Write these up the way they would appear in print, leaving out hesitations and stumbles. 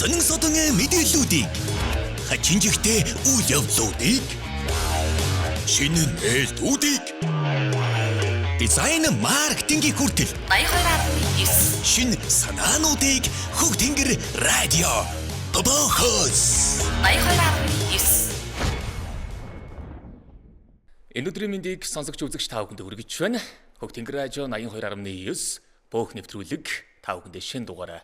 сонин содон мэдээллүүдийг хачинжигтэй үйл явдлуудыг шинэ нээлтүүдийг дизайн маркетингийн хүртэл 82.9 шинэ санаануудыг Хөг Тэнгэр радио Бобохос 82.9. Энэ өдрийн мэндийг сонсогч үзэгч та бүхэнд хүргэж байна. Хөг Тэнгэр радио 82.9 бөөх нэвтрүүлэг та бүхэндээ шинэ дугаараа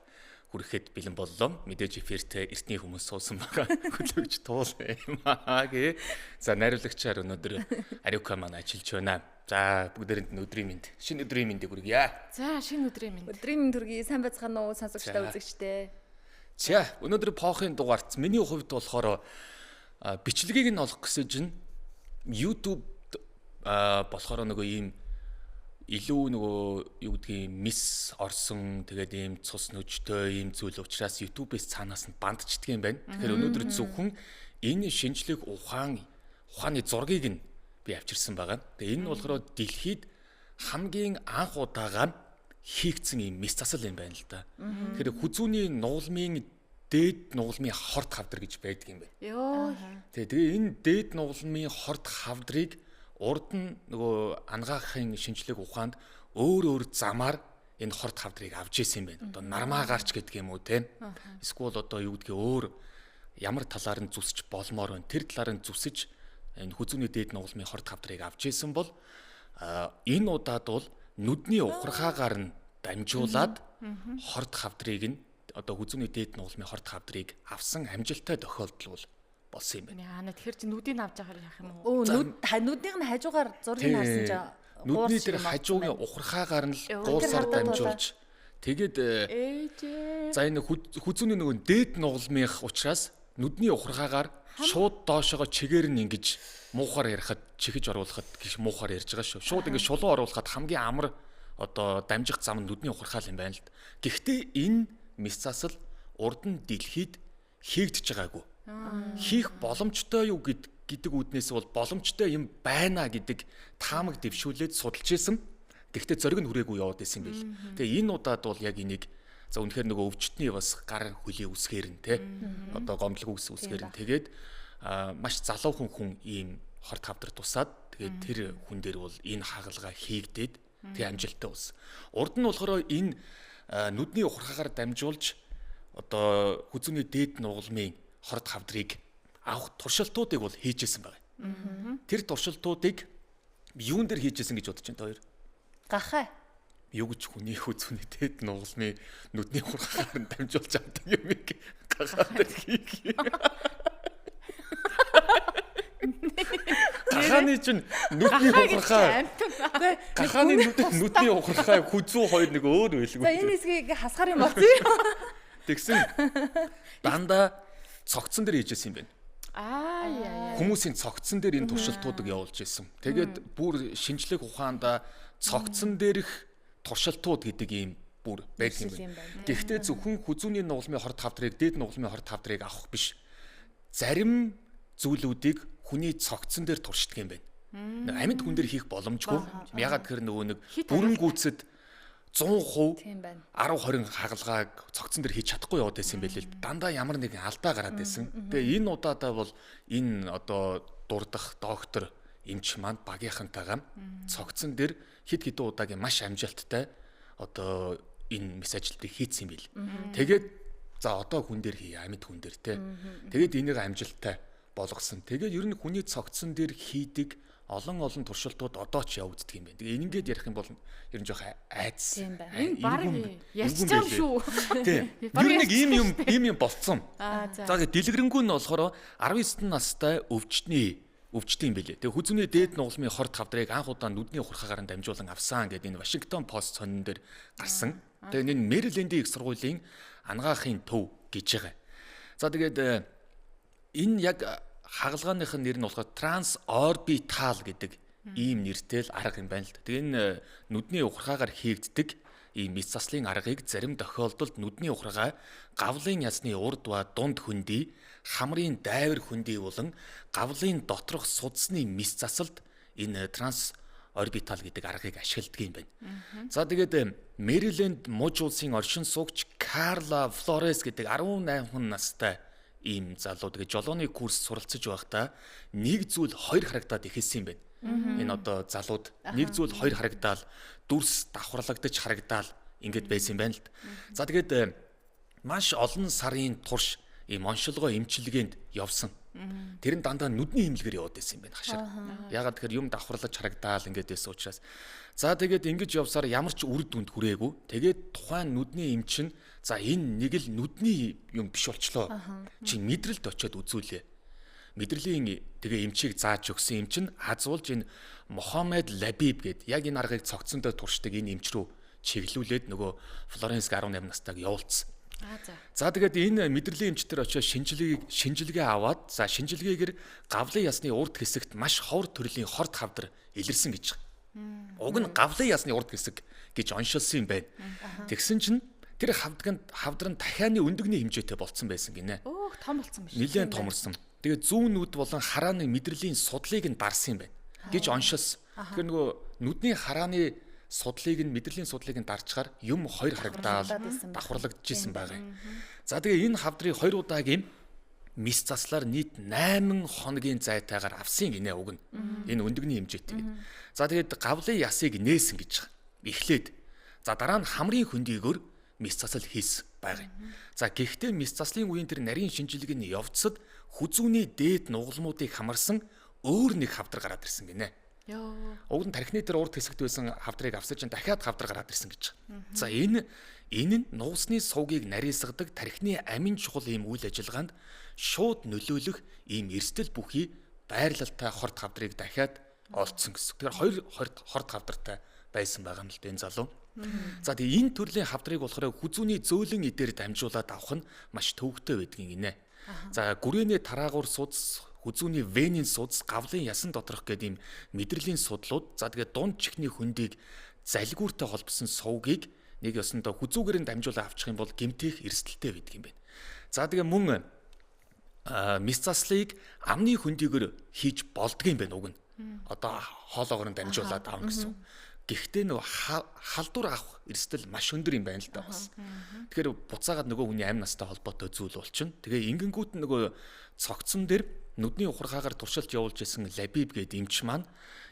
хүрэхэд бэлэн боллоо. Мэдээж эфирт эртний хүмүүс суусан байгаа. Хөтлөгч туул юм аа гээ. За найруулагчаар өнөөдөр Ариука маань ажиллаж байна. За бүгдээрэнд нь өдрийн мэнд. Шинэ өдрийн мэндийг хүргье. За шинэ өдрийн мэнд. Өдрийн мэнд хүргье. Сайн байцгаана уу сонсогчдаа үзэгчдээ. За өнөөдөр поохын дугаарт миний хувьд болохоор бичлэгийг нь олох гэсэн чинь YouTube болохоор нөгөө ийм илүү нөгөө юу гэдгийг мис орсон тэгээд ийм цус нүжтэй ийм зүйл учраас YouTube-ээс цаанаас нь бандчдаг юм байна. Тэгэхээр өнөөдөр зөвхөн энэ шинжлэх ухааны зургийг нь би авчирсан байгаа. Тэгээ энэ нь болохоор дэлхийд хамгийн анх удаага хийгдсэн ийм мис засал юм байна л да. Тэгэхээр хүзүүний нугалмын дээд нугалмын хорт хавдар гэж байдаг юм байна. Йоо. Тэгээ энэ дээд нугалмын хорт хавдрыг урд нь нөгөө ангаахын шинжлэх ухаанд өөр замаар энэ хорт хавдрыг авч ийсэн юм байна. Одоо нармаа гарч гэдэг юм уу те. Эсвэл одоо юу гэдгийг өөр ямар талаар нь зүсэж болмоор байна. Тэр талаар нь зүсэж энэ хүзүүний дээд нугалмын хорт хавдрыг авч ийсэн бол энэ удаад бол нүдний ухархаагаар нь дамжуулаад хорт хавдрыг нь одоо хүзүүний дээд нугалмын хорт хавдрыг авсан амжилттай тохиолдол бол болсон юм байна. Яа, тэгэхээр чи нүдийг авч яхаар яах юм Оо, уу? нүднийг нь хажуугаар зургийг харсан ч нүдний дээр хажуугийн ухархаагаар нь гуусаар дамжуулж тэгээд за энэ хүзүүний нөгөө дээд нугалмынх учраас нүдний ухархаагаар шууд доошогоо чигээр нь ингэж муухаар ярихад чихэж оруулахад гэх муухаар ярьж байгаа шүү. Шууд ингэж шулуу оруулахад хамгийн амар одоо дамжих зам нь нүдний ухархаал юм байна л д. Гэхдээ энэ мис засал урд нь дэлхийд хийгдэж байгаагүй. Хийх боломжтой юу гэдэг үүднээс бол боломжтой юм байна гэдэг таамаг дэвшүүлээд судалж исэн. Гэхдээ зориг нь хүрээгүй яваад исэн юм бэл. Тэгээ энэ удаад бол яг энийг за үнэхээр нөгөө өвчтний бас гар хөлийн үсгээр нь те одоо гомдлог үсгээр нь тэгээд маш залуухан хүн ийм хорт хавдар тусаад тэгээд тэр хүн дээр бол энэ хагалгаа хийгдээд тэг амжилттай болсон. Урд нь болохоор энэ нүдний ухархаагаар дамжуулж одоо хүзүүний дээд нугалмын хорт хавдрыг авах туршилтуудыг бол хийжсэн байгаа. Тэр туршилтуудыг юун дээр хийжсэн гэж бодож байна та хоёр? Гахаа. Юу гэж хүний хүзүүний дээд нугалмын нүдний ухархаагаар нь дамжуулж авдаг юм гахаад хийх. Гахааны чинь нүдний ухархаа. Гахааны нүдний ухархаа хүзүү хоёр нэг өөр байлгүй. За энэ хэсгийг хасгаар юм болсон юм. Тэгсэн дандаа цогцсон дээр хийжсэн юм байна. Яа. Хүмүүсийн цогцсон дээр энэ туршилтуудыг явуулж исэн. Тэгээд бүр шинжлэх ухаанда цогцсон дээрх туршилтууд гэдэг ийм бүр байдаг юм байна. Гэхдээ зөвхөн хүзүүний нугалмын хорт хавдрыг, дээд нугалмын хорт хавдрыг авах биш. Зарим зүйлүүдийг хүний цогцсон дээр туршдаг юм байна. Амьд хүн дээр хийх боломжгүй. Ягаад гэхээр нөгөө нэг бүрэн гүйцэд 100% 10-20 хагалгааг цогцсон дээр хийж чадахгүй яваад байсан юм байл л дандаа ямар нэгэн алдаа гараад байсан. Тэгээ энэ удаадаа бол энэ одоо дурдах доктор эмч маань багийнхантайгаа цогцсон дээр хэд хэдэн удаагийн маш амжилттай одоо энэ мис ажилтыг хийцсэн юм байл. Тэгээд за одоо хүн дээр хий амьд хүн дээр те. Тэгээд энийг амжилттай болгосон. Тэгээд ер нь хүний цогцсон дээр хийдэг олон туршилтууд одоо ч явагддаг юм байна. Тэгээ ингээд ярих юм бол ер нь жоох айц. Энэ баг ярьчихсан шүү. Тийм. Ер нь ийм юм болцсон. За дэлгэрэнгүй нь болохоор 19 настай өвчтний юм байлээ. Тэгээ хүзүүний дээд нугалмын хорт хавдрыг анх удаа нүдний ухархаагаар нь дамжуулан авсан гэдэг энэ Вашингтон пост сонин дээр гарсан. Тэгээ энэ Мэрилендийн их сургуулийн ангаахын төв гэж байгаа. За тэгээд энэ яг хагалгааных нь нэр нь болохоор трансорбитал гэдэг ийм нэртэй л арга юм байна л да. Тэгээ энэ нүдний ухархаагаар хийгддэг ийм мис заслын аргыг зарим тохиолдолд нүдний ухаргаа гавлын ясны урд ба дунд хөндөй, хамрын дайвар хөндөй болон гавлын доторх судасны мис засалд энэ орбитал гэдэг аргыг ашигладаг юм байна. За тэгээд Мэриленд муж улсын оршин суугч Карла Флорес гэдэг 18 настай ийм залуу тэгээд жолооны курс суралцж байхдаа нэг зүйл хоёр харагдаад ихэлсэн юм байна. Энэ одоо залууд нэг зүйл хоёр харагдаал дүрс давхарлагдаж харагдаал ингэж байсан юм байна л. За тэгээд маш олон сарын турш ийм оншилгоо эмчилгээнд явсан. Тэр нь дандаа нүдний хэмлэгээр яваад байсан юм байна хашаар. Ягаад тэгэхээр юм давхарлаж харагдаал ингэж байсан учраас. За тэгээд ингэж явсаар ямар ч үр дүнд хүрээгүй. Тэгээд тухайн нүдний эмч нь за энэ нэг л нүдний юм биш болчлоо. Чи мэдрэлд очиод үзүүлээ. Мэдрэлийн тэгээ эмчийг зааж өгсөн эмч нь хазуулж энэ Мохаммед Лабиб гэд яг энэ аргыг цогцсондоо туршдаг энэ эмч рүү чиглүүлээд нөгөө Флоренск 18 настайг явуулсан. За тэгээд энэ мэдрэлийн эмчтэр очиод шинжилгээ аваад за шинжилгээгээр гавлын ясны урд хэсэгт маш ховор төрлийн хорт хавдар илэрсэн гэж. Уг нь гавлын ясны урд хэсэг гэж оншилсан юм байна. Тэгсэн чинь тэр хавдар нь дахианы өндөгний хэмжээтэй болцсон байсан гинэ. Өөх том болцсон биш. Нилээн томорсон. Тэгээд зүүн нүд болон харааны мэдрэлийн судлыг нь дарсан юм байна гэж оншилсан. Тэгэхээр нөгөө нүдний харааны судлыг нь мэдрэлийн судлыг нь дарчгаар юм хоёр харагдаал давхарлагдчихсэн байгаа юм. За тэгээ энэ хавдрыг 2 удаагийн мис заслаар нийт 8 хоногийн зайтайгаар авсан гинэ уг нь. Энэ өндөгний хэмжээтэй. За тэгээд гавлын ясыг нээсэн гэж байгаа. Эхлээд. За дараа нь хамрын хөндийгөөр мис засал хийсэн байгаа юм. За гэхдээ мис заслын үеийн тэр нарийн шинжилгээний явцад хүзүүний дээд нугалмуудыг хамарсан өөр нэг хавдар гараад ирсэн гинэ. Уг нь тархины дээр урд хэсэгт байсан хавдрыг авсаж чинь дахиад хавдар гараад ирсэн гэж. За энэ нь нуусны сувгийг нарийсгадаг тархины амин чухал ийм үйл ажиллагаанд шууд нөлөөлөх ийм эрсдэл бүхий байрлалтай хорт хавдрыг дахиад олдсон гэсэн. Тэгэхээр 2 хорт хавдартай байсан байгаа юм л дээ энэ залуу. За тэгээ энэ төрлийн хавдрыг болохоор хүзүүний зөөлөн эдээр дамжуулаад авах нь маш төвөгтэй байдгийн гинэ. За гүрээний тараагуур судас, хүзүүний венийн судас, гавлын ясан доторх гэдэг ийм мэдрэлийн судлууд за тэгээ дунд чихний хөндийг залгиуртай холбосон сувгийг нэг ёсондоо хүзүүгээр нь дамжуулаад авчих юм бол гэмтэх эрсдэлтэй байдаг юм байна. За тэгээ мөн мис заслыг амны хөндийгээр хийж болдгийм байна уг нь. Одоо хоолоогоор нь дамжуулаад авна гэсэн. Гэхдээ нөгөө халдвар авах эрсдэл маш өндөр юм байна л да бас. Тэгэхээр буцаагаад нөгөө хүний амь настай холбоотой зүйл болчихно. Тэгээ ингэнгүүт нөгөө цогцсон дээр нүдний ухаргаагаар туршилт явуулж исэн Лабиб гэдэг эмч маань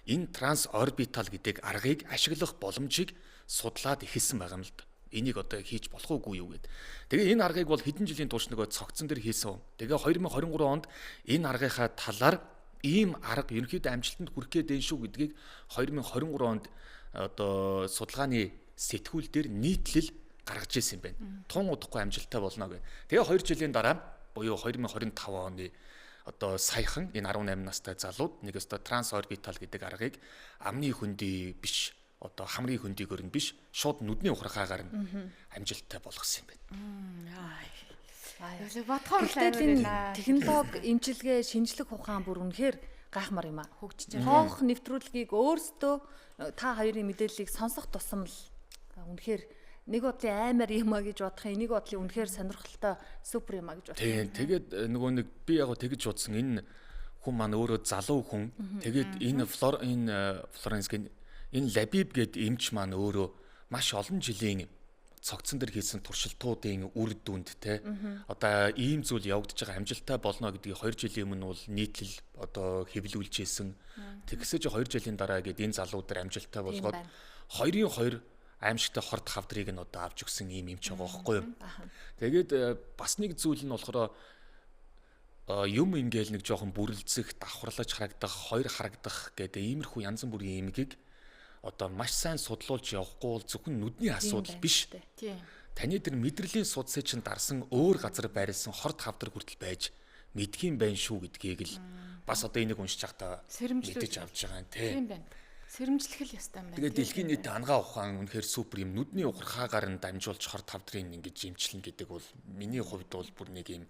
энэ трансорбитал гэдэг аргыг ашиглах боломжийг судлаад эхэлсэн байгаа юм л да. Энийг одоо хийж болох уугүй юу гэд. Тэгээ энэ аргыг бол хэдэн жилийн турш нөгөө цогцсон дээр хийсэн. Тэгээ 2023 онд энэ аргынхаа талаар ийм арга ерөнхийдөө амжилтанд хүрэх гээд шүү гэдгийг 2023 онд одоо судалгааны сэтгүүл дээр нийтлэл гаргаж ирсэн юм байна. Тун удахгүй амжилттай болно гэх. Тэгээ 2 жилийн дараа буюу 2025 оны одоо саяхан энэ 18 настай залууд нэг өстө трансорбитал гэдэг аргыг амны хөндий биш одоо хамрын хөндийгөр нь биш шууд нүдний ухаргаагаар нь амжилттай болгосон юм байна. Бодхоор энэ технологи эмчилгээ шинжлэх ухаан бүр үнэхээр гайхмар юм аа. Хөгжиж байна. Хоох нэвтрүүлгийг өөрсдөө та хоёрын мэдээллийг сонсох тусам л үнэхээр нэг бодлын аймаар юм а гэж бодох юм, нэг бодлын үнэхээр сонирхолтой супер юм а гэж бодох. Тийм. Тэгээд нөгөө нэг би яг тэгж бодсон энэ хүн маань өөрөө залуу хүн. Тэгээд энэ Флоренск энэ Лабиб гэдэг эмч маань өөрөө маш олон жилийн цогцсон дээр хийсэн туршилтуудын үр дүнд те одоо ийм зүйл явагдаж байгаа амжилттай болно гэдгийг 2 жилийн өмнө бол нийтлэл одоо хэвлүүлж ийсэн. Тэгсэж 2 жилийн дараа гээд энэ залууд нар амжилттай болгоод 2-2 аимшигтай хорт хавдрыг нь одоо авч өгсөн ийм эмч байгаа байхгүй юу. Тэгээд бас нэг зүйл нь болохоор юм ингээл нэг жоохон бүрлцэх, давхарлаж харагдах, хоёр харагдах гэдэг иймэрхүү янз бүрийн эмгийг одоо маш сайн судлуулж явахгүй бол зөвхөн нүдний асуудал биш. Тийм. Таны тэр мэдрэлийн судасыг чинь дарсан өөр газар байрлсан хорт хавдар хүртэл байж мэдхийн байх шүү гэдгийг л бас одоо энийг уншиж байхдаа мэдэж авч байгаа юм тий. Тийм байна. Сэрэмжлэх л ёстой юм байна. Тэгээд дэлхийн нийт ангаа ухаан үнэхээр супер юм. Нүдний ухаргаагаар нь дамжуулж хорт хавдрын ингэж имчилнэ гэдэг бол миний хувьд бол бүр нэг юм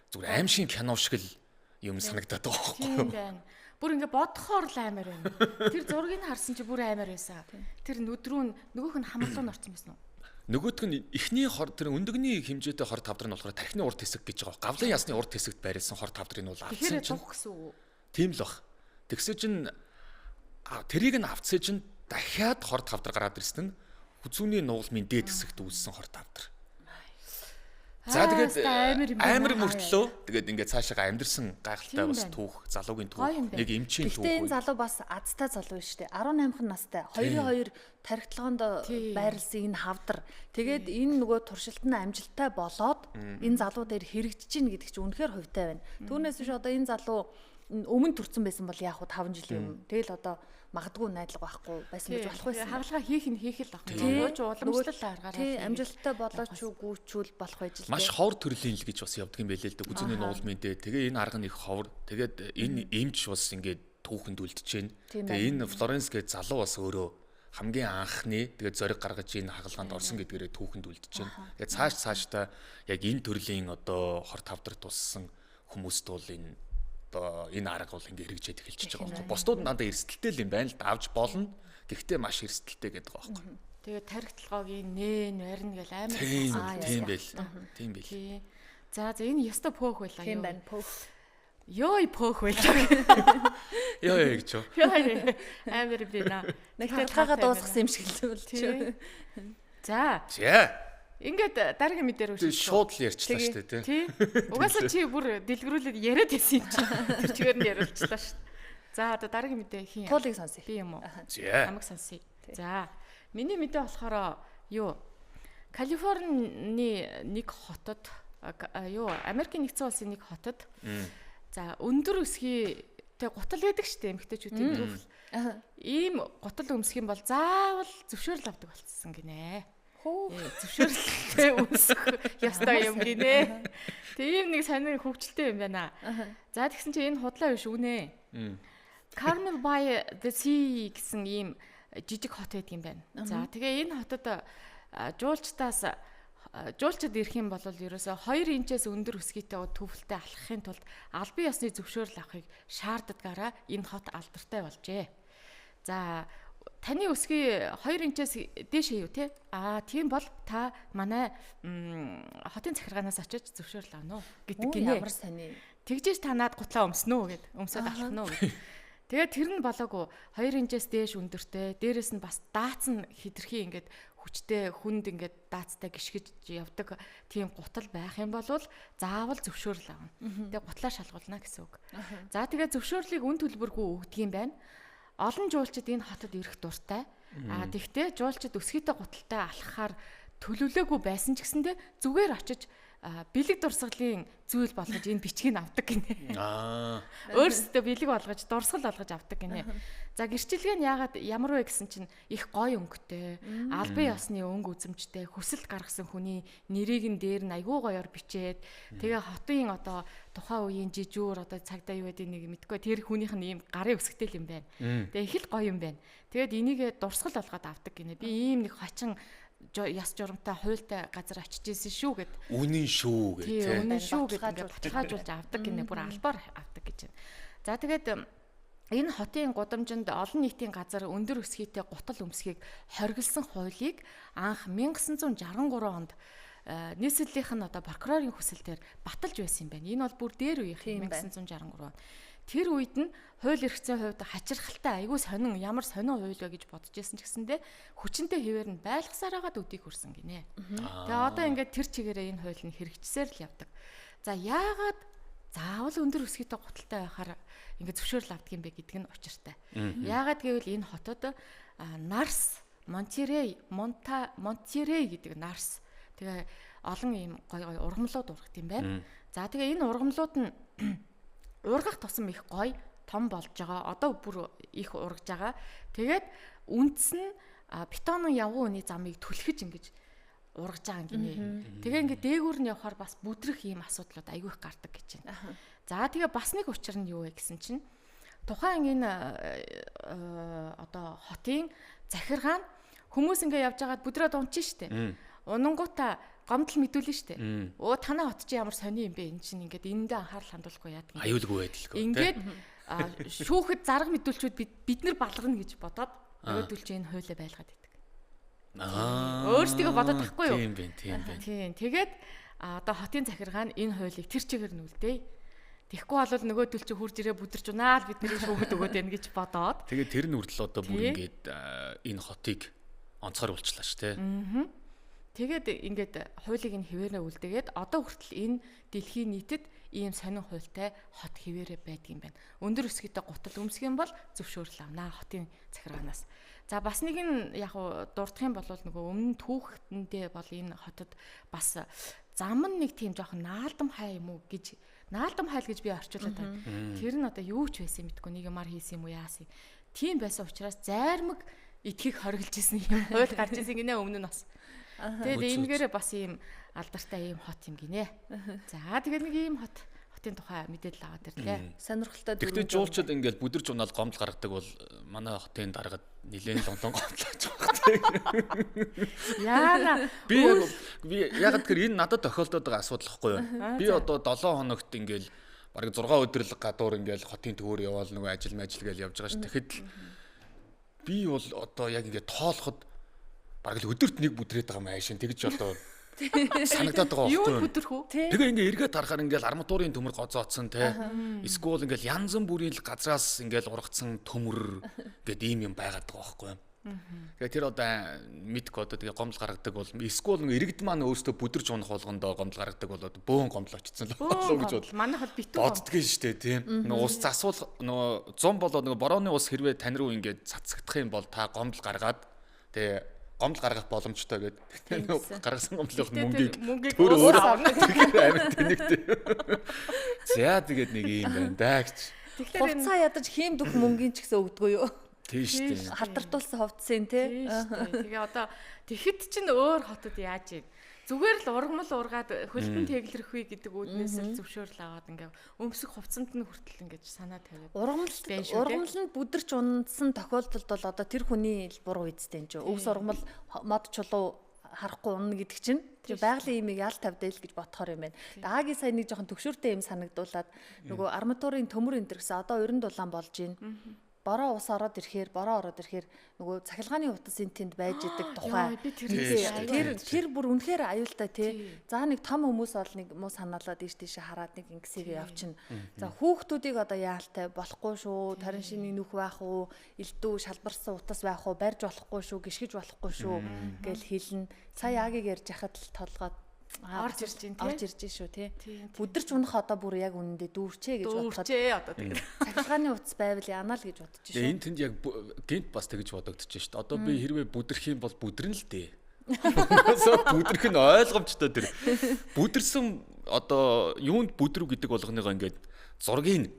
зүгээр аимшиг кино шиг л юм санагдаад байгаа байхгүй юу? Тийм байна. Бүр ингээ бодохоор л аймаар байна. Тэр зургийг харсан чи бүр аймаар байсан. Тэр нүд рүү нөгөөх нь хамрлуу нь орсон байсан уу? Нөгөөх нь эхний хор тэр өндөгний хэмжээтэй хорт хавдар нь болохоор тархины урд хэсэг гэж байгаа. Гавлын ясны урд хэсэгт байрлсан хорт хавдрыг нь бол авсан чинь. Тэгэхээр дух гэсэн үг үү? Тийм л баг. Тэгсээ чин тэрийг нь авцээ чинь дахиад хорт хавдар гараад ирсэн нь хүзүүний нугалмын дээд хэсэгт үүссэн хорт хавдар. За тэгээд амар мөртлөө тэгээд ингээд цаашаа амьдрсан гайхалтай бас түүх, залуугийн түүх, нэг эмчийн түүх. Гэтэ энэ залуу бас азтай залуу шүү дээ. 18 настай. 2-2 тархитлагоонд байрлсан энэ хавдар. Тэгээд энэ нөгөө туршилт нь амжилттай болоод энэ залуу дээр хэрэгжиж гин гэдэг чинь үнэхээр хувьтай байна. Түүнээс биш одоо энэ залуу өмнө төрсэн байсан бол яг 5 жилийн өмнө. Тэгэл одоо магадгүй найдлага байхгүй байсан гэж болох байсан. Хагалгаа хийх л ах. Нөгөө ч уламжлалаа аргаараа. Тий, амжилттай болооч үгүйчүүл болох байж л. Маш ховор төрлийн л гэж бас явдаг юм байлээ л дээ. Хүзүүний нугалмын дээр. Тэгээ энэ арга нь их ховор. Тэгээд энэ эмч бас ингээд түүхэнд үлдэж байна. Тэгээ энэ Флоренс гэж залуу бас өөрөө хамгийн анхны тэгээд зориг гаргаж энэ хагалгаанд орсон гэдгээрээ түүхэнд үлдэж байна. Тэгээд цаашдаа яг энэ төрлийн одоо хорт хавдар туссан хүмүүст бол энэ арга бол ингээ хэрэгжээд эхэлчихэж байгаа байхгүй. Бусдууд надад эрсдэлтэй юм байна л да, авч болно. Гэхдээ маш эрсдэлтэй гэдэг байгаа байхгүй. Тэгээд тархитлагоогийн нээн барин гэл амар тийм байл. Тийм байл. За энэ яста пөөх байлаа. Тийм байна, пөөх. Йой пөөх байлаа. Йой гэж юу? Йой амар бина. Нэг талхаагаа дуусгасан юм шиг л бол. За. Ингээд дараагийн мэдээр үүсэж шууд л ярьчлаа шүү дээ тий. Угаасаа чи бүр дэлгэрүүлээд яриад байсан юм чи. Тэр чигээр нь яриулчлаа шүү. За одоо дараагийн мэдээ хин. Туулыг сонсъё. Би юм уу? Хамаг сонсъё. За. Миний мэдээ болохоор юу? Калифорний нэг хотод Америкийн нэгдсэн улсын нэг хотод за өндөр өсгийтэй гутал байдаг шүү дээ эмэгтэйчүүдийн төвл. Ийм гутал өмсөх юм бол заавал зөвшөөрөл авдаг болцсон гинэ. Зөвшөөрлөлтэй үүсэх ёстой юм гинэ. Тийм нэг сонир хөвгчлээ юм байна. За тэгсэн чинь энэ худлаа биш үнэ. Carmel by the Sea гэсэн ийм жижиг хот байдаг юм байна. За тэгээ энэ хотод жуулчдад ирэх юм бол ерөөсөө 2 инчээс өндөр өсгийтэй төвлөлтэй алхахын тулд албан ёсны зөвшөөрөл авахыг шаарддагаараа энэ хот алдартай болжээ. За таны өсгий 2 инчээс дээш юу те? Тийм бол та манай хотын захиргаанаас очиж зөвшөөрөл авна уу гэдэг гинэ. Ямар сони. Тэгжээж та наад гутлаа өмснө үү гэд өмсөд алхна уу гэд. Тэгээд тэр нь болоогүй 2 инчээс дээш өндөртэй, дээрэс нь бас даац нь хитрхи ингээд хүчтэй хүнд ингээд даацтай гიშгэж явдаг тийм гутал байх юм бол заавал зөвшөөрөл авна. Тэгээд гутлаа шалгуулна гэсэн үг. За тэгээд зөвшөөрлийг үн төлбөргүй өгдөг юм байна. Олон жуулчид энэ хотод ирэх дуртай. Тэгвэл жуулчид өсгийтэй гуталтай алхахаар төлөвлөөгүй байсан ч гэсэндээ зүгээр очиж бэлэг дурсгалын зүйл болгож энэ бичгийг авдаг гинэ. Өөрсдөө бэлэг болгож дурсгал болгож авдаг гинэ. За гэрчлэгээ нь яагаад ямар вэ гэсэн чинь их гой өнгөтэй, албан ёсны өнгө үзэмжтэй, хүсэлт гаргасан хүний нэрийг нь дээр нь айгүй гоёор бичээд тэгээ хотын одоо тухайн үеийн жижүүр одоо цагдаа юу гэдэг нэг мэдгүй тэр хүнийх нь ийм гарын өсгтэй юм байна. Тэгээ их л гоё юм байна. Тэгээд энийг дурсгал болгоод авдаг гинэ. Би ийм нэг хочин яс журамтай хуйлтай газар очиж ирсэн шүү гэд. Үнэн шүү гэд. Тийм үнэн шүү гэд ингээд баталгаажуулж авдаг гинэ. Бүр албаар авдаг гэж байна. За тэгээд энэ хотын гудамжинд олон нийтийн газар өндөр өсгийтэй гутал өмсгийг хоригдсан хуулийг анх 1963 онд нийслэлийнх нь одоо прокурорын хүсэлтээр баталж байсан юм байна. Энэ бол бүр дээр үеийн 1963 он. Тэр үед нь хууль эрх зүйн хувьд хачирхалтай айгүй сонин ямар сонин хууль вэ гэж бодож байсан ч гэсэндээ хүчинтэй хэвээр нь байлгасаар хагаад өдийг хүрсэн гинэ. Тэгээ одоо ингээд тэр чигээрээ энэ хууль нь хэрэгжсээр л явдаг. За яагаад заавал өндөр өсгийтэй гуталтай байхаар ингээд зөвшөөрөл авдаг юм бэ гэдэг нь учиртай. Яагаад гэвэл энэ хотод Нарс, Монтерей гэдэг Нарс тэгээ олон ийм гой ургамлууд ургад юм байна. За тэгээ энэ ургамлууд нь ургах тусам их гой том болж байгаа. Одоо бүр их ургаж байгаа. Тэгээд үндэс нь бетонын явган үний замыг түлхэж ингэж ургаж байгаа гинэ. Тэгээ ингээд дээгүүр нь явхаар бас бүдрэх ийм асуудлууд айгүй их гардаг гэж байна. За тэгээ бас нэг учир нь юу вэ гэсэн чинь тухайн энэ одоо хотын захиргаан хүмүүс ингээд явж байгаад бүдрээд унчин штэ. Унангуудаа гомдол мэдүүлнэ штэ. Өө танаа хот чи ямар сони юм бэ? Энд чинь ингээд энэндээ анхаарал хандуулахгүй яадаг. Аюулгүй байдалгүй. Ингээд шүүхэд зарга мэдүүлчүүд бид нар балгарна гэж бодоод нөгөөдөл чинь энэ хуйлаа байлгаад идэг. Өөрсдөө бодоод тахгүй юу? Тийм. Тийм. Тэгээд одоо хотын захиргаан энэ хуулийг тэр чигээр нь үлдээе. Тэгэхгүй бол нөгөөдөл чи хурж ирээ бүдэрч унаа л бидний шүүхэд өгөөд байна гэж бодоод. Тэгээд тэр нь хүртэл одоо бүр ингээд энэ хотыг онцгой болчлаа шүү дээ. Тэгээд ингээд хуулийг нь хിവэрэ үлдээгээд одоо хүртэл энэ дэлхийн нийтэд ийм сонин хуультай хот хിവэрэ байдаг юм байна. Өндөр өсгийтэй гутал өмсөх юм бол зөвшөөрөл авнаа хотын захиргаанаас. За бас нэг нь яг уу дурдах юм бол нөгөө өмнө түүхэндээ бол энэ хотод бас зам нь нэг тийм жоохон наалдам хай юм уу гэж наалдам хайл гэж би орчуулад байна. Тэр нь одоо юу ч байсан мэдгүй нэг юмар хийсэн юм уу яасан. Тийм байсан учраас зайрмаг итгэх хориглож исэн юм хууль гарч исэн гинэ өмнө нь бас. Тэгээд энэгээр бас ийм алдартай ийм хот юм гинэ. За тэгээд нэг ийм хотын тухай мэдээлэл аваад ирлээ. Сонирхолтой дөрөв. Тэгтээ жуулчид ингээд бүдэрч унаал гомдол гаргадаг бол манай хотын дарагад нилээн лонлон гомдлооч байгаа. Яана. Би яг тэр энэ надад тохиолдоод байгаа асуудал واخгүй юу? Би одоо 7 хоногт ингээд бараг 6 өдрөл гадуур ингээд хотын төвөр яваал нөгөө ажил гээл явж байгаа ш. Тэгэхэд би бол одоо яг ингээд тоолоход бараг л өдөрт нэг бүдрээд байгаа юм аашин тэгж одоо санагдаад байгаа байхгүй юу? Юу бүдэрх үү? Тэгээ ингээ эргээд харахаар ингээл арматурын төмөр гоцооцсон те. Эсвэл ингээл янз бүрийн газраас ингээл ургацсан төмөр гэд ийм юм байгаад байгаа байхгүй юу? Тэгээ тэр одоо мэдгүй одоо тэгээ гомдол гаргадаг бол эсвэл иргэд маань өөрсдөө бүдэрч унах болгондоо гомдол гаргадаг бол одоо бөөн гомдол очсон л болоо гэж бод. Манай хот битүү боддгийн штэ тийм. Нөгөө ус засвал нөгөө зам болоо нөгөө борооны ус хэрвээ тань руу ингээд цацагдах юм бол та гомдол гаргаад тэгээ гомдол гаргах боломжтой гэдэг. Гаргасан гомдлын мөнгийг өөрөө авна гэхээр амар тэнэгтэй. За тэгээд нэг юм байна даа гэж. Хувцаа ядаж хийм дөх мөнгөний ч гэсэн өгдөггүй юу? Тийм шүү дээ. Халдартуулсан хувцсын тий. Тэгээ одоо тэгэхэд чинь өөр хотод яаж ийн? Зүгээр л ургамал ургаад хөлбөн тэглэрхгүй гэдэг үүднээс л зөвшөөрөл аваад ингээ өмсөх хувцсанд нь хүртэл ингэж санаа тавиад. Ургамал нь бүдэрч унсан тохиолдолд бол одоо тэр хүний л буруу эзтэй юм чи. Өвс ургамал мод чулуу харахгүй унна гэдэг чинь тэр байгалийн имийг ял тавьдаа л гэж бодохоор юм байна. Аагийн сайн нэг жоохон төгшөөртэй юм санагдуулаад нөгөө арматурын төмөр энэ гэсэн одоо уран дулаан болж байна. Бороо ус ороод ирэхээр нөгөө цахилгааны утас энтэнд байж идэг тухай. Тэр бүр үнэхээр аюултай тий. За нэг том хүмүүс бол нэг муу санаалаад ийш хараад нэг ингэсээр явчихна. За хүүхдүүдийг одоо яалтай болохгүй шүү. Тарин шиний нүх байх уу, элдүү шалбарсан утас байх уу, барьж болохгүй шүү, гიშгэж болохгүй шүү гэж хэлнэ. Сая яагийг ярьж хахад л толгоод орж ирж шүү тий. Бүдэрч унах одоо бүр яг үнэндээ дүүрчээ гэж бодоход. Дүүрчээ одоо тэгээд. Цахилгааны утас байвал яана л гэж бодож шүү. Энэ тэнд яг гинт бас тэгж бодогдож шүү дээ. Одоо би хэрвээ бүдэрх юм бол бүдэрнэ л дээ. Бүдэрх нь ойлгомжтой тэр. Бүдэрсэн одоо юунд бүдрүү гэдэг болгоныгоо ингээд зургийг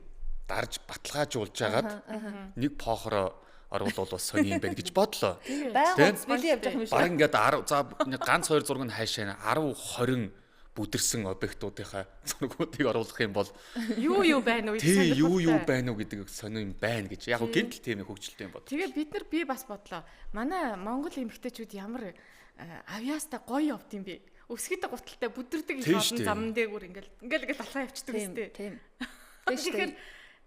дарж баталгаажуулж агаад нэг поохороо оруулал бас сони юм байна гэж бодлоо. Байгуулс били явж байгаа юм шиг. Баг ингээд 10 за ганц 2 зураг нь хайшаа 10 20 бүдэрсэн объектуудынхаа зургуудыг оруулах юм бол юу байна уу тий юу байна уу гэдэг сони юм байна гэж. Яг гинтл тийм хөгжилтэй юм бод. Тэгээ би бас бодлоо. Манай Монгол эмэгтэйчүүд ямар авьяастай гоё явд юм бэ? Өсгийтэй гуталтай бүдэрдэг их олон замн дээр ингээл алхаа явчихдаг үстэй. Тийм. Тэгэхээр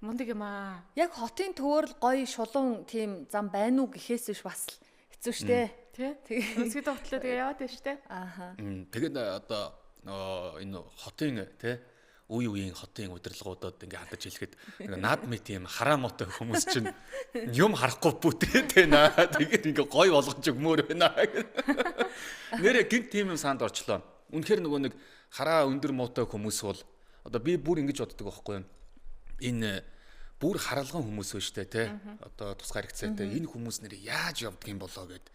мундаг юм аа. Яг хотын төвөр л гоё шулуун тийм зам байна уу гэхээс биш бас л хэцүү шттэ. Тий. Өсгийтэй гуталтай тэгээ яваад байна шттэ. Ааха. Тэгээд одоо энэ хотын тий үеийн хотын удирдлагуудад ингээ хадаж хэлэхэд наад мэт юм хараамуутай хүмүүс чинь юм харахгүй бүтрээд байна. Тэгээд ингээ гой болгож өгмөр байна. Нэрэ гинт тийм юм санд орчлоо. Үнэхээр нөгөө нэг хараа өндөр муутай хүмүүс бол одоо би бүр ингэж боддог байхгүй юм. Энэ бүр харалган хүмүүс байна штэ тий. Одоо тусгай хэрэгцээтэй энэ хүмүүс нэр яаж явдаг юм болоо гэд.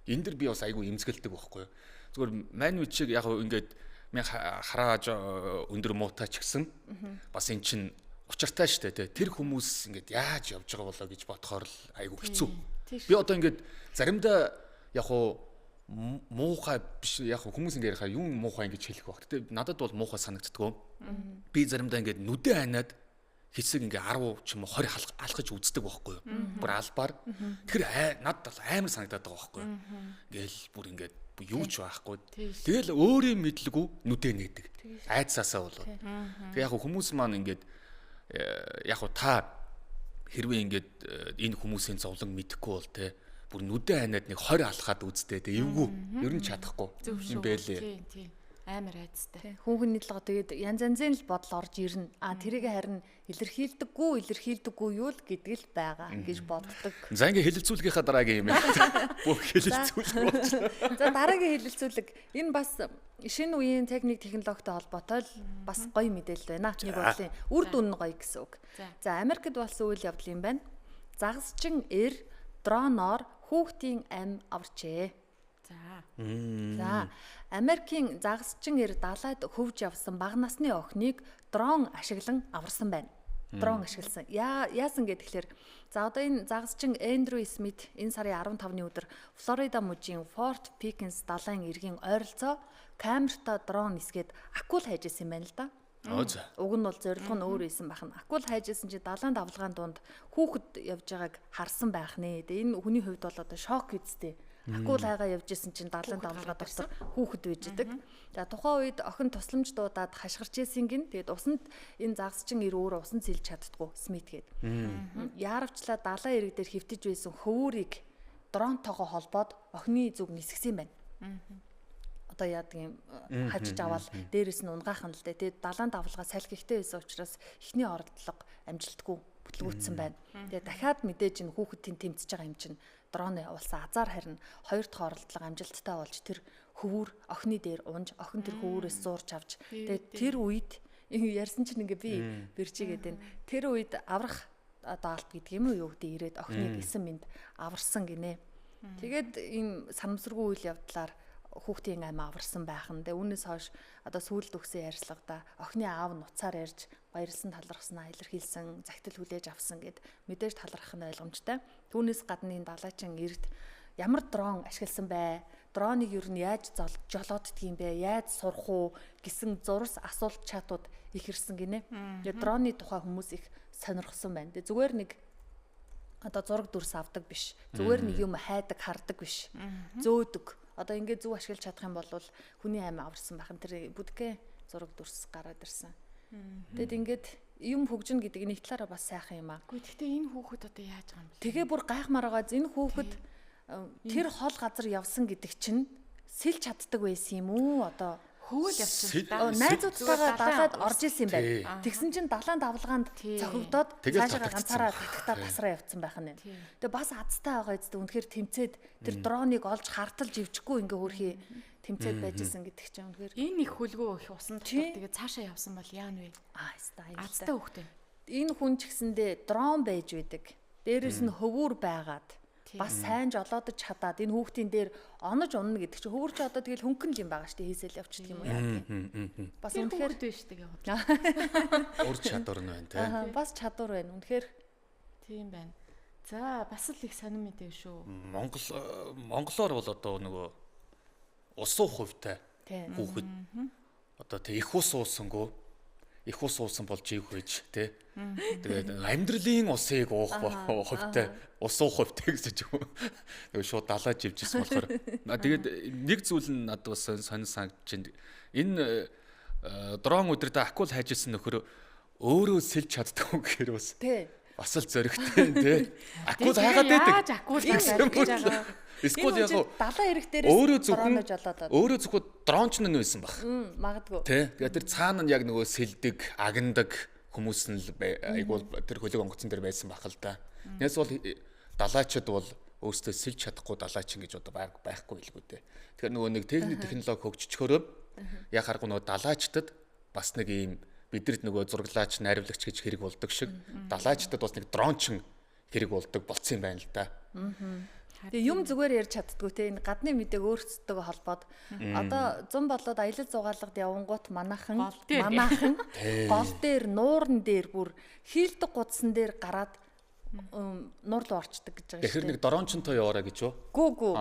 Энд дэр би бас айгүй эмзгэлдэг байхгүй юу. Зүгээр мань үе чиг яг ингээд харааж өндөр муутай ч гэсэн бас эн чин учиртай штэ тий. Тэр хүмүүс ингээд яаж явж байгаа болоо гэж бодохоор л айгүй хэцүү. Би одоо ингээд заримдаа яг муухай биш яг хүмүүс ингээд ярихаа юм муухай ингэж хэлэх баг. Гэтэ надад бол муухай санагддаггүй. Би заримдаа ингээд нүдэ ханаад хэсэг ингээ 10 ч юм уу 20 алхаж үздэг байхгүй юу. Бүр албаар. Тэгэхээр надад амар санагдаад байгаа байхгүй юу. Ингээл бүр ингээд юу ч байхгүй. Тэгэл өөрийн мэдлгүй нүдэ нээдэг. Айцаасаа болоод. Тэг яг хүмүүс маань ингээд яг та хэрвээ ингээд энэ хүмүүсийн зовлон мэдэхгүй бол те бүр нүдэ ханаад нэг 20 алхаад үзтээ те эвгүй ер нь чадахгүй юм байлээ. амар айцтай. Хүүхний толгой тэгээд янз янзын л бодол орж ирнэ. Тэрийг харин илэрхийлдэггүй юу л гэдэг л байгаа гэж боддог. За ингээ хэлэлцүүлгийнхаа дараагийн юм ээ. Бүх хэлэлцүүлэг болчихлоо. За дараагийн хэлэлцүүлэг энэ бас шинэ үеийн техник технологитой холбоотой л бас гоё мэдээлэл байна. Нэг бодлын үр дүн нь гоё гэсэн үг. За Америкт болсон үйл явдал юм байна. Загасчин дроноор хүүхдийн ам аварчээ. За Америкийн загасчин далайд хөвж явсан бага насны охиныг дрон ашиглан аварсан байна. Дрон ашигласан. Яасан гэхээр за одоо энэ загасчин Эндрю Смит энэ сарын 15-ны өдөр Флорида мужийн Форт Пикенс далайн иргэн ойролцоо камертаа дрон нисгээд акул хайж исэн байна л да. Уг нь бол зорилго нь өөр исэн байх нь. Акул хайж исэн чи далайн давлгаан донд хүүхэд явж байгааг харсан байх нэ. Тэгээ энэ хүний хувьд бол одоо шок үсттэй. Акул хайгаа явж исэн чинь далайн давлгаа дотор хүүхэд байж идэг. За тухайн үед охин тусламж дуудаад хашгирч исэн гин. Тэгээд усанд энэ загасчин өөр усанд сэлж чаддгүй Смит гээд. Яаравчлаа далайн ирэг дээр хөвтөж байсан хөвүүрийг дронтойгоо холбоод охины зүг нисгсэн юм байна. Одоо яадаг юм хажиж аваад дээрэс нь унгаахан л дээ. Тэгээд далайн давлгаа салхихтэй байсан учраас эхний оролдлого амжилтгүй бүтлгүүцсэн байна. Тэгээд дахиад мэдээж энэ хүүхэд тэмцэж байгаа юм чинь дроны явуулсан азар харин хоёр дахь оролдлого амжилттай болж тэр хөвүүр охины дээр унж охин тэр хөвүүрээс зуурч авч тэгээд тэр үед ярьсан чинь ингээ би бэрчигээд байна. Тэр үед аврах одоо алт гэдэг юм уу юу гэдэг ирээд охиныг эсэн минь аварсан гинэ. Тэгээд ийм санамсаргүй үйл явдлаар хүүхдийн ам аварсан байх нь. Тэгээ үүнээс хойш одоо сүүлд өгсөн ярьцлагада охины аав нуцаар ярьж баярлсан талархснаа илэрхийлсэн, загтал хүлээж авсан гэд мэдээж талархах нь ойлгомжтой. Түүнээс гадна энэ далайчин иргэд ямар дрон ашигласан бай? Дроныг юу нь яаж жолооддөг юм бэ? Яаж сурах уу гэсэн зурс асуулт чатууд их ирсэн гинэ. Тэгээ дроны тухай хүмүүс их сонирхсон байна. Тэгээ зүгээр нэг одоо зураг дүрс авдаг биш. Зүгээр нэг юм хайдаг, хардаг биш. Зөөдөг. Одоо ингээд зүг ашиглаж чадах юм бол хүний аймаа аварсан байх нь тэр бүдгээ зураг дүрс гараад ирсэн. Тэгэд ингээд юм хөгжин гэдэг нэг талаараа бас сайхан юм аа. Гэхдээ энэ хүүхэд одоо яаж байгаа юм бэ? Тэгээ бүр гайхмаар байгаа. Энэ хүүхэд тэр хол газар явсан гэдэг чинь сэлж чаддаг байсан юм уу? Одоо хөвөл явчихсан да. Найзуудтайгаа далайд орж исэн юм байна. Тэгсэн чинь далайн давлгаанд цохигдоод цаашаа ганцаараа татахтаа тасраа явцсан байх нь. Тэгээ бас азтай байгаа эцэд үнэхээр тэмцээд тэр дроныг олж харталж ивчихгүй ингээ хөрхий тэмцээд байж исэн гэдэг чинь үнэхээр энэ их хөлгөө их усан дотор тэгээ цаашаа явсан бол яана вэ? Азтай хөхтэй. Энэ хүн ч гэсэндээ дрон байж байдаг. Дээрээс нь хөвүүр байгаад бас сайн жолоодож чадаад энэ хүүхдийн дээр онож унна гэдэг чинь хөвөрч одоо тэгэл хөнгөн л юм байгаа шүү дээ хийсэл явчихдаг юм уу яа тийм. Бас үнэхээр дээ шүү дээ. Ур чадвар нь байна тийм. Бас чадвар байна үнэхээр. Тийм байна. За бас л их сонир мэдээ шүү. Монголоор бол одоо нөгөө усуу хувьтай хүүхэд одоо тэг их ус уусангүй их ус уусан болж ийх байж тий. Тэгээд амьдралын усыг уух хувьтай усуу хувьтай гэсэн юм. Тэгээд шууд далаа живжсэн болохоор тэгээд нэг зүйл нь надад бас сонир санагдаж байна. Энэ дрон өдрөдөө акул хайжсэн нөхөр өөрөө сэлж чаддаг гэхээр бас л зөрөгтэй тий. Акул хайгаад байдаг. Яаж акул хайгаад байгаа? Эсвэл яг далайн ирэх дээрээс дрон жолоодод. Өөрөө зөвхөн дронч нь байсан баг. Магадгүй. Тий. Тэгээд тэр цаана нь яг нөгөө сэлдэг, агнадаг хүмүүс нь л айгуул тэр хөлөг онгоцон дээр байсан баг л да. Нэгээс бол далайчид бол өөрсдөө сэлж чадахгүй далайчин гэж одоо байхгүй илгүй дээ. Тэгэхээр нөгөө нэг техник технологи хөгжчихөөрөө яг харахгүй нөгөө далайчдад бас нэг ийм бидэрт нөгөө зураглаач, найруулагч гэж хэрэг болдог шиг далайчдад бас нэг дрончин хэрэг болдог болцсон юм байна л да. Тэгээ юм зүгээр ярьж чаддгүй те энэ гадны мэдээг өөрсдөө холбоод одоо 100 болоод аялал зугаалгад явангуут манаахан гол дээр нуурн дээр бүр хийлдэг гудсан дээр гараад нуур руу орчдөг гэж байгаа шүү дээ. Тэгэхээр нэг дрончонтой яваараа гэж юу? Гүү.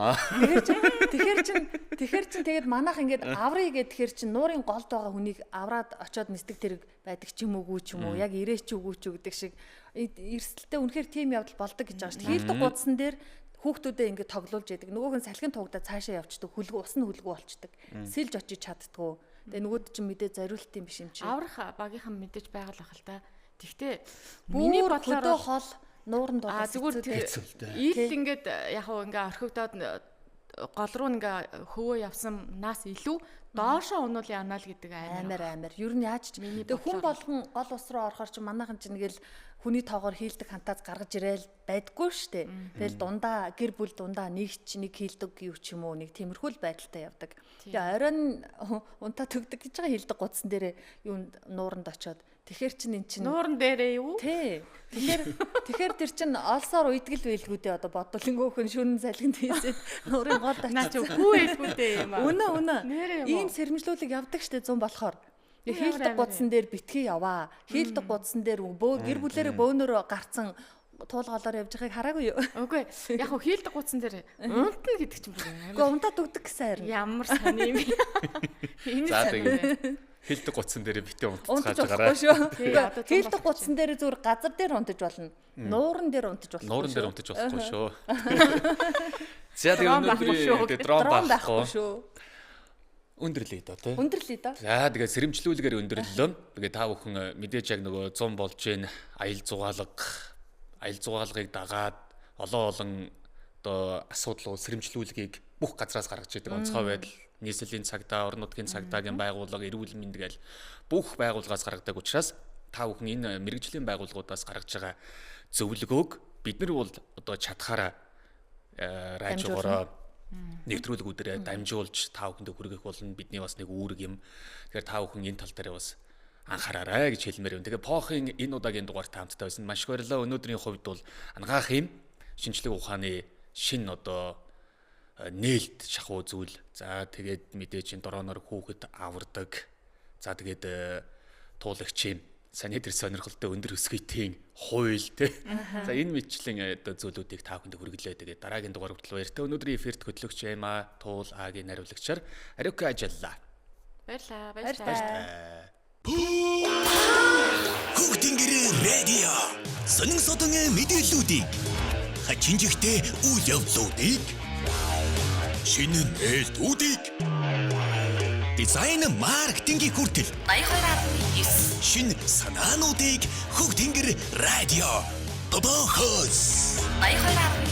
Тэгэхээр чин тэгээд манайх ингээд аврыг гэхээр чин нуурын голд байгаа хүнийг авраад очиод нисдэг тэрэг байдаг ч юм уугүй ч юм уу. Яг ирээч үгүй ч гэдэг шиг эрсдэлтэй үнэхээр тийм явдал болдог гэж байгаа шүү дээ. Хийлдэг гудсан дээр хүүхдүүдээ ингээд тоглуулж яадаг. Нөгөөх нь салхин тугдаа цаашаа явчдаг. Ус нь хөлгөө болчдаг. Сэлж очиж чаддгүй. Тэгээ нөгөөд чинь мэдээ зориулт юм биш юм чи. Аврах багийнхан мэдээж байгаль ах л та. Тэгтээ миний бодлоор хол нууранд зүгээр ил ингээд яг хөө ингээ орхигдоод гол руу ингээ хөвөө явсан нас илүү доошоо унуулын анаал гэдэг амар. Ер нь яаж ч тэг хүн болгон гол ус руу орохоор ч манайхан ч нэгэл хүний тоогоор хийлдэг хантаас гаргаж ирээл байдггүй штэ. Тэгэл дундаа гэр бүл дундаа нэг хийлдэг юу ч юм уу нэг тиймэрхүү л байдалтай явдаг. Тэгээ оройн унтаа төгдөг гэж байгаа хийлдэг гудсан дээрээ юунд нууранд очоод тэгэхээр чин эн чин нууран дээрээ юу? Тий. Тэгэхээр тэр чин олсоор уйдгэл байлгүүдээ одоо бодвол ingөөхөн шүнэн салхинд хийсээд нуурын гол наа чи хүү байлгүүдээ юм аа. Үнэ. Ийм сэрэмжлүүлэг явдаг штэ 100 болохоор. Хийлдэг гудсан дээр битгий яваа. Хийлдэг гудсан дээр гэр бүлээрээ бөөнөрөө гарцсан туулгалаар явж байгааг хараагүй юу? Үгүй. Яг хөө хийлдэг гудсан дээр унтна гэдэг ч юм уу. Үгүй унтаа дүгдэг гэсэн харин. Ямар сони юм. Энэ сони. Хийлдэг гудсан дээр битээ унтцгааж байгаарай шүү. Хийлдэг гудсан дээр зүгээр газар дээр унтаж болно. Нууран дээр унтаж болохгүй. Нууран дээр унтаж болохгүй шүү. За тэгээд дрон байхгүй шүү. Өндөрлөе доо тий. Өндөрлөе доо. За тэгээд сэрэмжлүүлгээр өндөрлөө. Тэгээд та бүхэн мэдээж яг нөгөө 100 болж гин аял зугаалгыг дагаад олон одоо асуудлууд сэрэмжлүүлгийг бүх газраас гаргаж идэг онцгой байдал нийслэлийн цагдаа, орон нутгийн цагдаагийн байгууллага, эрүүл мэндийн гэл бүх байгууллагаас гаргадаг учраас та бүхэн энэ мэрэгжлийн байгууллагуудаас гаргаж байгаа зөвлөгөөг бид нар бол одоо чадхаараа радиогоор нэвтрүүлгүүдээр дамжуулж та бүхэндээ хүргэх болно. Бидний бас нэг үүрэг юм. Тэгэхээр та бүхэн энэ тал дээр бас анхаараарай гэж хэлмээр юм. Тэгээ Похын энэ удаагийн дугаарт хамтдаа байсан. Маш их баярлалаа. Өнөөдрийн хувьд бол ангаах юм шинжлэх ухааны шин одоо нээлт шахуу зүйл. За тэгээд мэдээж энэ дроноор хүүхэд авардаг. За тэгээд туулагч юм. Санитар сонирхолтой өндөр өсгийтийн хууль те. За энэ мэтчлийн зүйлүүдийг та бүхэнд хүргэлээ. Тэгээд дараагийн дугаар хүртэл баяртай. Өнөөдрийн эфирт хөтлөгч Эма Туул Агийн хариулагчаар Ариука ажиллаа. Баярлалаа. Хүүхдийн радио сонин содон мэдээллүүдийг хачинжигтэй үйл явдлуудыг шинэ нээлтүүдийг дизайн маркетингийн хүртэл 82.9 шинэ санаануудыг Хүүхдийн радио тодорхойлж 82.9